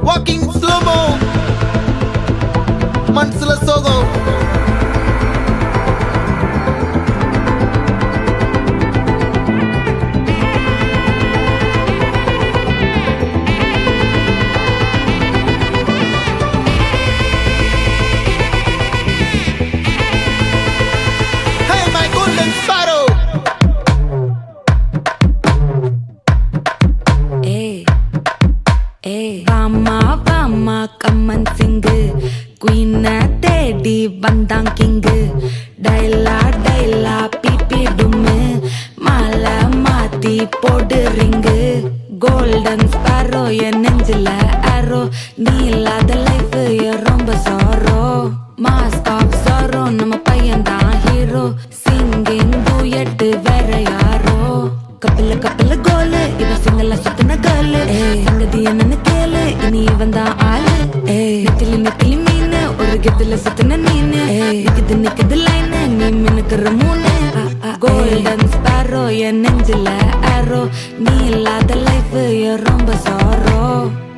Walking slow-mo, Mansala Sogo. Hey, my golden sparrow. வாமா வாமா கம்மன் சிங்கு குயின தேடி வந்தான் கிங்கு டைலா டைலா பிபி டும்மு மாலை மாத்தி போடு ரிங்கு கோல்டன் ஸ்பாரோ என் நெஞ்சில ஆரோ நீ இல்லாத லைஃப் ரொம்ப சாரோ மாஸ்க் ஆஃப் சாரோ நம்ம பையன் தான் ஹீரோ சிங்கிங் டூயட் வேற யாரோ கப்பல கப்பல கோலு இவ சிங்கல சுத்தின கேளு சங்கதி என்னன்னு கேளு இனி இவன் தான் ஆளு நெத்திலி நெத்திலி மீனு ஒரு கெத்துல சுத்தின நீனு நிக்குது நிக்குது லைனு நீ மினுக்குற மூணு கோல்டன் ஸ்பாரோ என் நெஞ்சில ஆரோ நீ இல்லாத லைஃப் ரொம்ப சாரோ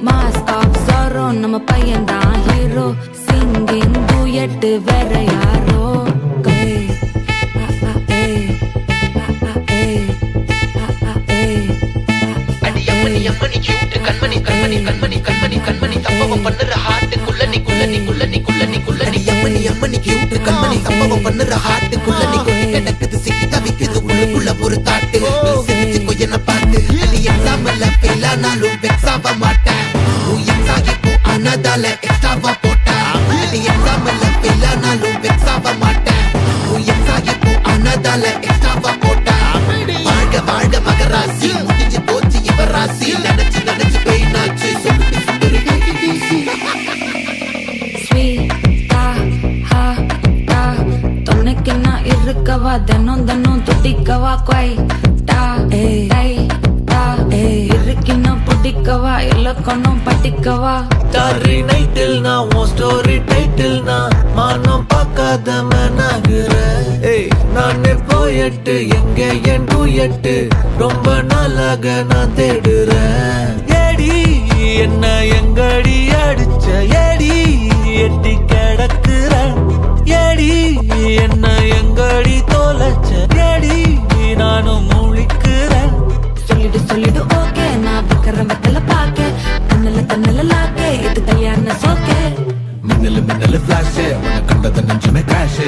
மாஸ்க் ஆஃப் சாரோ நம்ம பையன் தான் ஹீரோ சிங்கிங் டூயட் வேற யாரோ அம்மனி கியூட் கண்மணி கண்மணி கண்மணி கண்மணி கண்மணி சம்பவம் பண்ணுற ஹார்ட்டுக்குள்ள நீ குள்ள நீ குள்ள நீ குள்ள நீ குள்ள நீ அம்மனி கியூட் கண்மணி சம்பவம் பண்ணுற ஹார்ட்டுக்குள்ள நீ கொட்டி கிடக்குது சிக்கி தவிக்குது உள்ளுக்குள்ள ஒரு தாட்டு சிரிச்சுக்கோ என்ன பார்த்து நீ எக்ஸாம்ல ஃபெயில் ஆனாலும் வெக்ஸ் ஆக மாட்டேன் உன் எக்ஸாம் இப்போ ஆனதால எக்ஸ்ட்ராவா போட்டேன் நீ எக்ஸாம்ல ஃபெயில் ஆனாலும் வெக்ஸ் ஆக மாட்டேன் உன் எக்ஸாம் இப்போ ஆனதால எக்ஸ்ட்ராவா போட்டேன் வாழ்க வாழ்க மகராசி முடிஞ்சு போச்சு இவராசி நினைச்சு நினைச்சு பெயினாச்சு சொல்லுடி சுந்தரி ஸ்வீட்டா ஹா டா துணைக்கு நான் இருக்கவா தினம் தினம் துடிக்கவா குவைட்டா டை டா இருக்கினா பிடிக்கவா இலக்கணம் படிக்கவா ஸ்டாரி நைட்டில் நான் உன் ஸ்டோரி டைட்டில் நான் மானம் பார்க்காத மேனாகிற நானே போயட்டு எங்க என் டூயட்டு ரொம்ப நாளாக நான் தேடுறேன் ஏடி என்ன எங்கடி அடிச்ச ஏடி எட்டி கிடக்குற ஏடி என்ன எங்கடி தொலைச்ச ஏடி நானும் முழிக்கிறேன் சொல்லிடு சொல்லிடு ஓகே நான் வைக்கிற வெத்தல பாக்க கண்ணல கண்ணல லாக்கே இது கல்யாண சோக்கே மின்னலு மின்னலு ஃபிளாஷ் உன்னை கண்டத நெஞ்சுமே கிராஷ்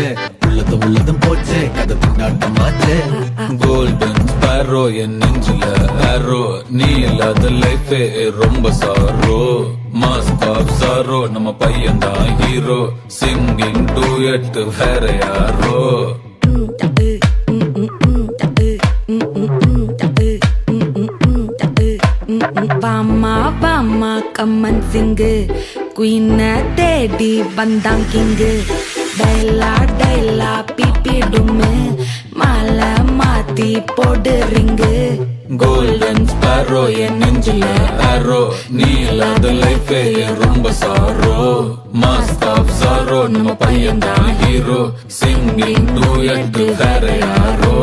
உள்ளதும் போச்சு கதை திண்டாட்டமாச்சு கோல்டன் ஸ்பாரோ என் நெஞ்சில ஆரோ நீ இல்லாத லைஃபே ரொம்ப சாரோ மாஸ்க் ஆஃப் சாரோ நம்ம பையன் தான் ஹீரோ சிங்கிங் டூயட் வேற யாரோ வாமா வாமா கம்மன் சிங்கு குயின தேடி வந்தான் கிங்கு டைலா டைலா பிபி டும்மு மாலை மாத்தி போடு ரிங்கு கோல்டன் ஸ்பாரோ என் நெஞ்சில ஆரோ நீ இல்லாத லைஃபே ரொம்ப சாரோ மாஸ்க் ஆஃப் சாரோ நம்ம பையன் தான் ஹீரோ சிங்கிங் டூயட் வேற யாரோ